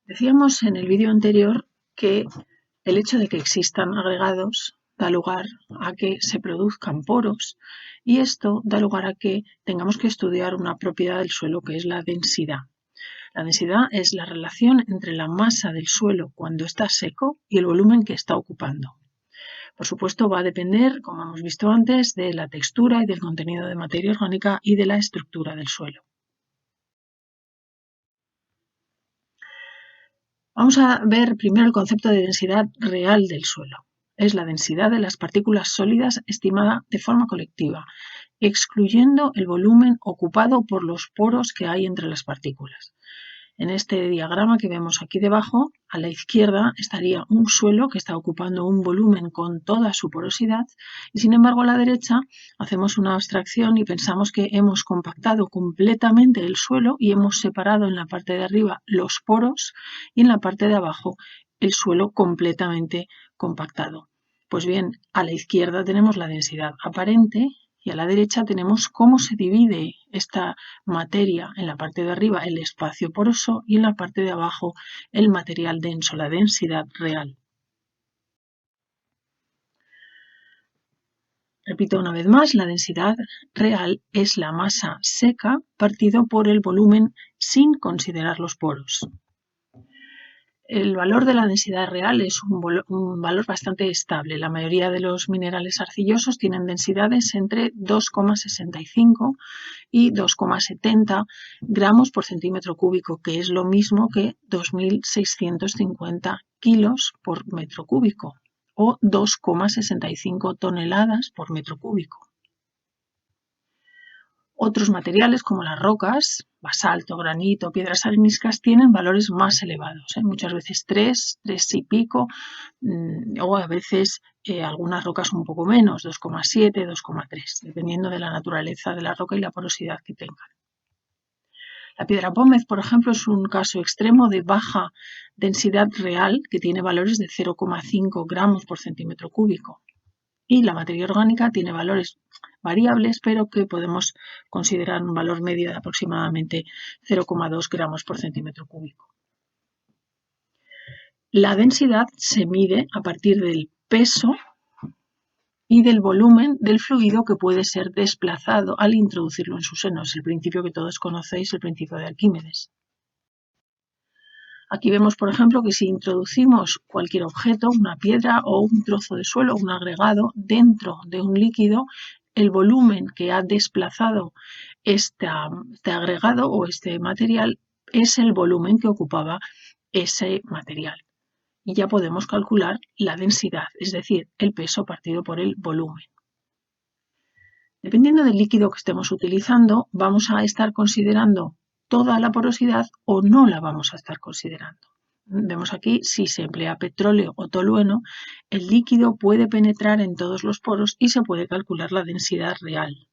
Decíamos en el vídeo anterior que el hecho de que existan agregados da lugar a que se produzcan poros y esto da lugar a que tengamos que estudiar una propiedad del suelo que es la densidad. La densidad es la relación entre la masa del suelo cuando está seco y el volumen que está ocupando. Por supuesto, va a depender, como hemos visto antes, de la textura y del contenido de materia orgánica y de la estructura del suelo. Vamos a ver primero el concepto de densidad real del suelo. Es la densidad de las partículas sólidas estimada de forma colectiva, excluyendo el volumen ocupado por los poros que hay entre las partículas. En este diagrama que vemos aquí debajo, a la izquierda estaría un suelo que está ocupando un volumen con toda su porosidad y sin embargo a la derecha hacemos una abstracción y pensamos que hemos compactado completamente el suelo y hemos separado en la parte de arriba los poros y en la parte de abajo el suelo completamente compactado. Pues bien, a la izquierda tenemos la densidad aparente y a la derecha tenemos cómo se divide esta materia en la parte de arriba, el espacio poroso, y en la parte de abajo, el material denso, la densidad real. Repito una vez más, la densidad real es la masa seca partido por el volumen sin considerar los poros. El valor de la densidad real es un valor bastante estable. La mayoría de los minerales arcillosos tienen densidades entre 2,65 y 2,70 gramos por centímetro cúbico, que es lo mismo que 2.650 kilos por metro cúbico o 2,65 toneladas por metro cúbico. Otros materiales como las rocas, basalto, granito, piedras areniscas tienen valores más elevados, muchas veces 3 y pico, o a veces algunas rocas un poco menos, 2,7, 2,3, dependiendo de la naturaleza de la roca y la porosidad que tengan. La piedra pómez, por ejemplo, es un caso extremo de baja densidad real que tiene valores de 0,5 gramos por centímetro cúbico. Y la materia orgánica tiene valores variables, pero que podemos considerar un valor medio de aproximadamente 0,2 gramos por centímetro cúbico. La densidad se mide a partir del peso y del volumen del fluido que puede ser desplazado al introducirlo en su seno. Es el principio que todos conocéis, el principio de Arquímedes. Aquí vemos, por ejemplo, que si introducimos cualquier objeto, una piedra o un trozo de suelo, un agregado, dentro de un líquido, el volumen que ha desplazado este agregado o este material es el volumen que ocupaba ese material. Y ya podemos calcular la densidad, es decir, el peso partido por el volumen. Dependiendo del líquido que estemos utilizando, vamos a estar considerando toda la porosidad o no la vamos a estar considerando. Vemos aquí, si se emplea petróleo o tolueno, el líquido puede penetrar en todos los poros y se puede calcular la densidad real.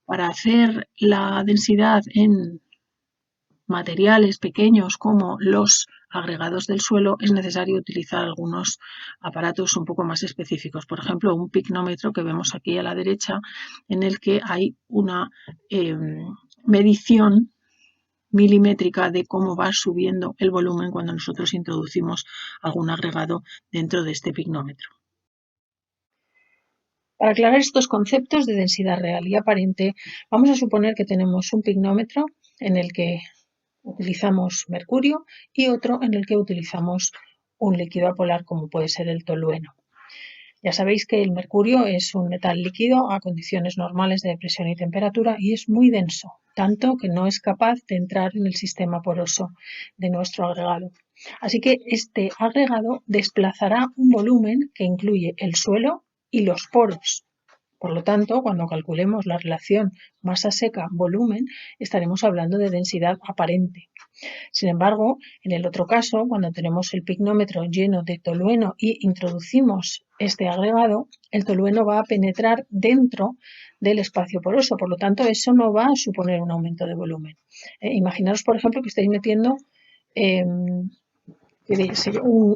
Para hacer la densidad en materiales pequeños como los agregados del suelo es necesario utilizar algunos aparatos un poco más específicos. Por ejemplo, un picnómetro que vemos aquí a la derecha en el que hay una medición milimétrica de cómo va subiendo el volumen cuando nosotros introducimos algún agregado dentro de este picnómetro. Para aclarar estos conceptos de densidad real y aparente, vamos a suponer que tenemos un picnómetro en el que utilizamos mercurio y otro en el que utilizamos un líquido apolar como puede ser el tolueno. Ya sabéis que el mercurio es un metal líquido a condiciones normales de presión y temperatura y es muy denso, tanto que no es capaz de entrar en el sistema poroso de nuestro agregado. Así que este agregado desplazará un volumen que incluye el suelo y los poros. Por lo tanto, cuando calculemos la relación masa seca-volumen, estaremos hablando de densidad aparente. Sin embargo, en el otro caso, cuando tenemos el picnómetro lleno de tolueno y introducimos este agregado, el tolueno va a penetrar dentro del espacio poroso, por lo tanto, eso no va a suponer un aumento de volumen. Imaginaros, por ejemplo, que estáis metiendo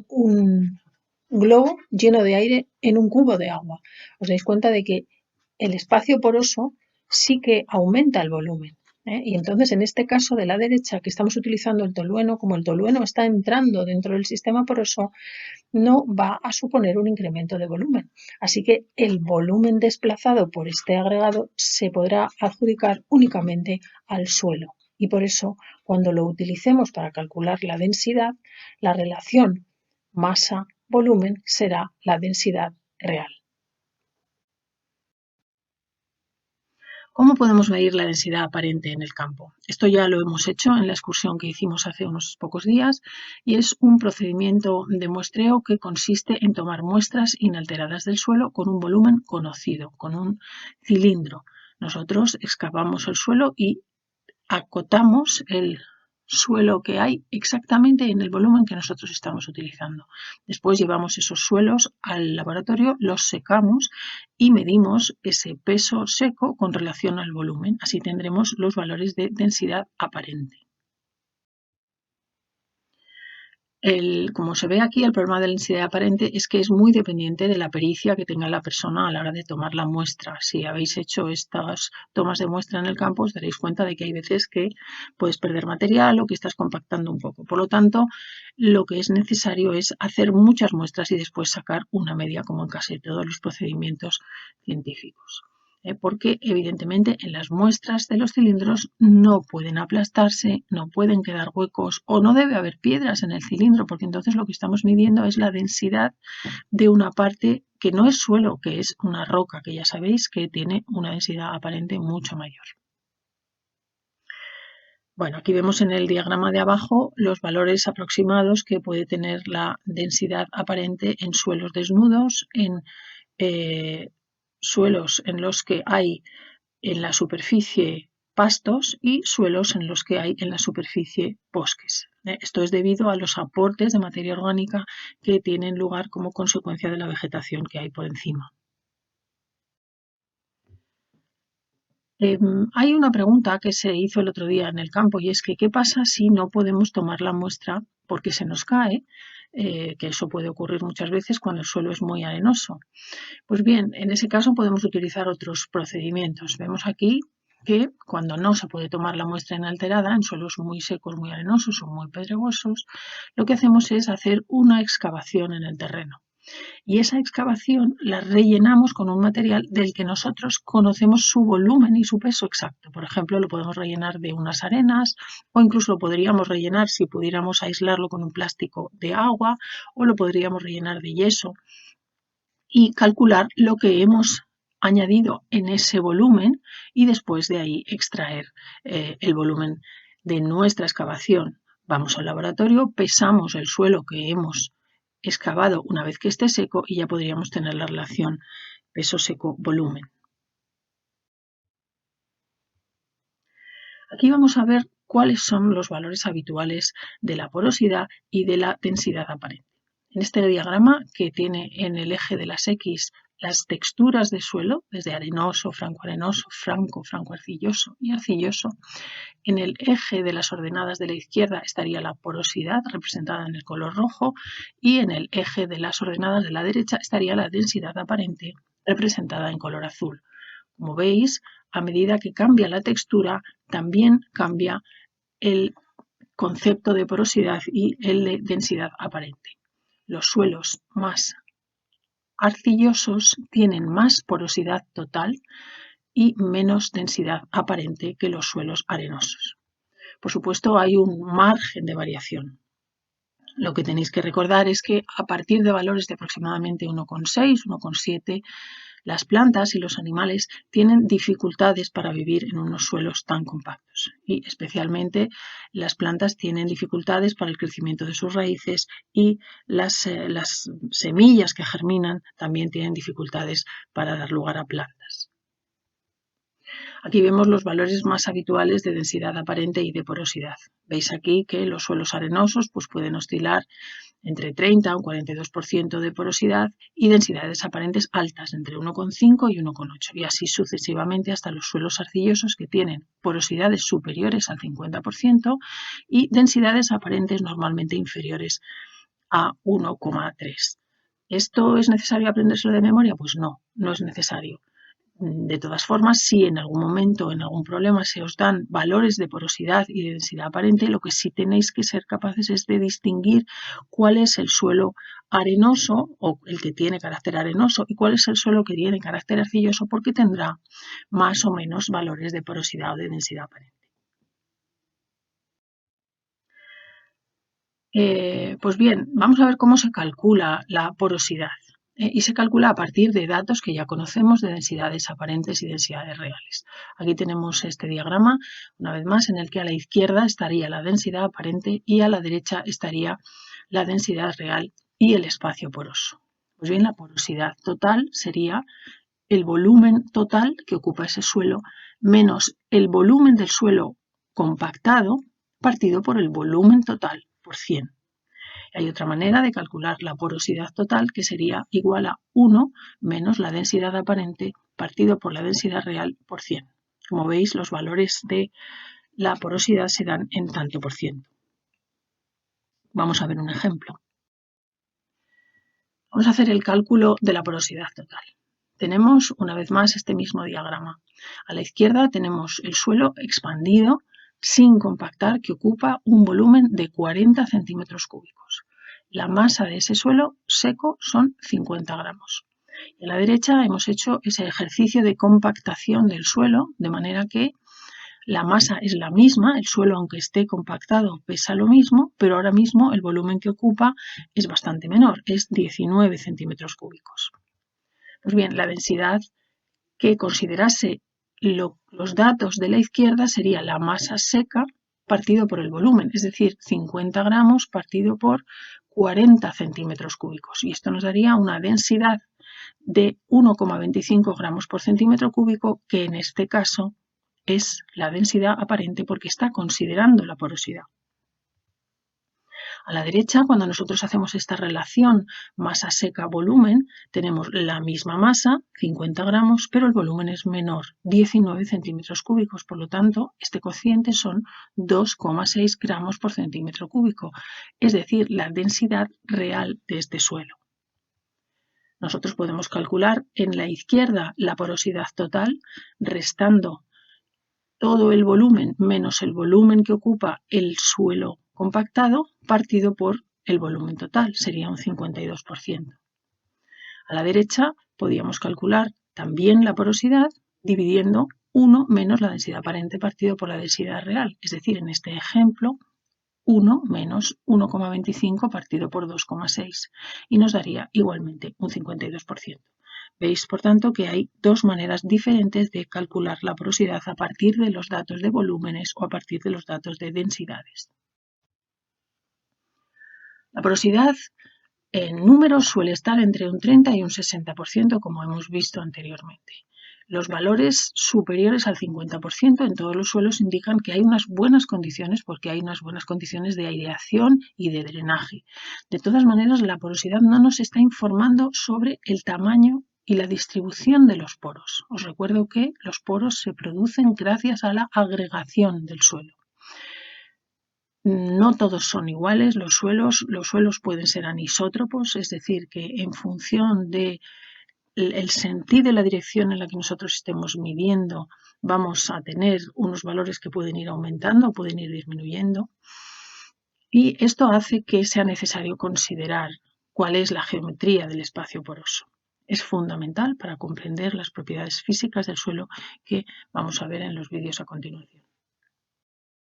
un globo lleno de aire en un cubo de agua. Os dais cuenta de que el espacio poroso sí que aumenta el volumen. Y entonces, en este caso de la derecha, que estamos utilizando el tolueno, como el tolueno está entrando dentro del sistema poroso, no va a suponer un incremento de volumen. Así que el volumen desplazado por este agregado se podrá adjudicar únicamente al suelo. Y por eso, cuando lo utilicemos para calcular la densidad, la relación masa-volumen será la densidad real. ¿Cómo podemos medir la densidad aparente en el campo? Esto ya lo hemos hecho en la excursión que hicimos hace unos pocos días y es un procedimiento de muestreo que consiste en tomar muestras inalteradas del suelo con un volumen conocido, con un cilindro. Nosotros excavamos el suelo y acotamos el suelo que hay exactamente en el volumen que nosotros estamos utilizando. Después llevamos esos suelos al laboratorio, los secamos y medimos ese peso seco con relación al volumen. Así tendremos los valores de densidad aparente. Como se ve aquí, el problema de la densidad aparente es que es muy dependiente de la pericia que tenga la persona a la hora de tomar la muestra. Si habéis hecho estas tomas de muestra en el campo, os daréis cuenta de que hay veces que puedes perder material o que estás compactando un poco. Por lo tanto, lo que es necesario es hacer muchas muestras y después sacar una media, como en casi todos los procedimientos científicos. Porque evidentemente en las muestras de los cilindros no pueden aplastarse, no pueden quedar huecos o no debe haber piedras en el cilindro, porque entonces lo que estamos midiendo es la densidad de una parte que no es suelo, que es una roca, que ya sabéis que tiene una densidad aparente mucho mayor. Bueno, aquí vemos en el diagrama de abajo los valores aproximados que puede tener la densidad aparente en suelos desnudos, en suelos en los que hay en la superficie pastos y suelos en los que hay en la superficie bosques. Esto es debido a los aportes de materia orgánica que tienen lugar como consecuencia de la vegetación que hay por encima. Hay una pregunta que se hizo el otro día en el campo y es que ¿qué pasa si no podemos tomar la muestra porque se nos cae? Que eso puede ocurrir muchas veces cuando el suelo es muy arenoso. Pues bien, en ese caso podemos utilizar otros procedimientos. Vemos aquí que cuando no se puede tomar la muestra inalterada en suelos muy secos, muy arenosos o muy pedregosos, lo que hacemos es hacer una excavación en el terreno. Y esa excavación la rellenamos con un material del que nosotros conocemos su volumen y su peso exacto. Por ejemplo, lo podemos rellenar de unas arenas o incluso lo podríamos rellenar, si pudiéramos aislarlo, con un plástico de agua o lo podríamos rellenar de yeso y calcular lo que hemos añadido en ese volumen y después de ahí extraer el volumen de nuestra excavación. Vamos al laboratorio, pesamos el suelo que hemos excavado una vez que esté seco y ya podríamos tener la relación peso seco-volumen. Aquí vamos a ver cuáles son los valores habituales de la porosidad y de la densidad aparente. En este diagrama, que tiene en el eje de las X las texturas de suelo, desde arenoso, franco-arenoso, franco-arcilloso y arcilloso, en el eje de las ordenadas de la izquierda estaría la porosidad, representada en el color rojo, y en el eje de las ordenadas de la derecha estaría la densidad aparente, representada en color azul. Como veis, a medida que cambia la textura, también cambia el concepto de porosidad y el de densidad aparente. Los suelos más arcillosos tienen más porosidad total y menos densidad aparente que los suelos arenosos. Por supuesto, hay un margen de variación. Lo que tenéis que recordar es que a partir de valores de aproximadamente 1,6, 1,7, las plantas y los animales tienen dificultades para vivir en unos suelos tan compactos y especialmente las plantas tienen dificultades para el crecimiento de sus raíces y las semillas que germinan también tienen dificultades para dar lugar a plantas. Aquí vemos los valores más habituales de densidad aparente y de porosidad. Veis aquí que los suelos arenosos pueden oscilar entre 30 a un 42% de porosidad y densidades aparentes altas, entre 1,5 y 1,8, y así sucesivamente hasta los suelos arcillosos que tienen porosidades superiores al 50% y densidades aparentes normalmente inferiores a 1,3. ¿Esto es necesario aprendérselo de memoria? Pues no, no es necesario. De todas formas, si en algún momento, en algún problema, se os dan valores de porosidad y de densidad aparente, lo que sí tenéis que ser capaces es de distinguir cuál es el suelo arenoso o el que tiene carácter arenoso y cuál es el suelo que tiene carácter arcilloso, porque tendrá más o menos valores de porosidad o de densidad aparente. Pues bien, vamos a ver cómo se calcula la porosidad. Y se calcula a partir de datos que ya conocemos de densidades aparentes y densidades reales. Aquí tenemos este diagrama, una vez más, en el que a la izquierda estaría la densidad aparente y a la derecha estaría la densidad real y el espacio poroso. Pues bien, la porosidad total sería el volumen total que ocupa ese suelo menos el volumen del suelo compactado partido por el volumen total por 100. Hay otra manera de calcular la porosidad total que sería igual a 1 menos la densidad aparente partido por la densidad real por 100. Como veis, los valores de la porosidad se dan en tanto por ciento. Vamos a ver un ejemplo. Vamos a hacer el cálculo de la porosidad total. Tenemos una vez más este mismo diagrama. A la izquierda tenemos el suelo expandido sin compactar que ocupa un volumen de 40 centímetros cúbicos. La masa de ese suelo seco son 50 gramos. Y a la derecha hemos hecho ese ejercicio de compactación del suelo, de manera que la masa es la misma, el suelo aunque esté compactado pesa lo mismo, pero ahora mismo el volumen que ocupa es bastante menor, es 19 centímetros cúbicos. Pues bien, la densidad que considerase los datos de la izquierda sería la masa seca partido por el volumen, es decir, 50 gramos partido por 40 centímetros cúbicos. Y esto nos daría una densidad de 1,25 gramos por centímetro cúbico, que en este caso es la densidad aparente porque está considerando la porosidad. A la derecha, cuando nosotros hacemos esta relación masa seca-volumen, tenemos la misma masa, 50 gramos, pero el volumen es menor, 19 centímetros cúbicos. Por lo tanto, este cociente son 2,6 gramos por centímetro cúbico, es decir, la densidad real de este suelo. Nosotros podemos calcular en la izquierda la porosidad total, restando todo el volumen menos el volumen que ocupa el suelo compactado partido por el volumen total, sería un 52%. A la derecha podíamos calcular también la porosidad dividiendo 1 menos la densidad aparente partido por la densidad real, es decir, en este ejemplo 1 menos 1,25 partido por 2,6 y nos daría igualmente un 52%. Veis, por tanto, que hay dos maneras diferentes de calcular la porosidad a partir de los datos de volúmenes o a partir de los datos de densidades. La porosidad en números suele estar entre un 30 y un 60%, como hemos visto anteriormente. Los valores superiores al 50% en todos los suelos indican que hay unas buenas condiciones, porque hay unas buenas condiciones de aireación y de drenaje. De todas maneras, la porosidad no nos está informando sobre el tamaño y la distribución de los poros. Os recuerdo que los poros se producen gracias a la agregación del suelo. No todos son iguales los suelos pueden ser anisótropos, es decir, que en función de el sentido y la dirección en la que nosotros estemos midiendo, vamos a tener unos valores que pueden ir aumentando o pueden ir disminuyendo. Y esto hace que sea necesario considerar cuál es la geometría del espacio poroso. Es fundamental para comprender las propiedades físicas del suelo que vamos a ver en los vídeos a continuación.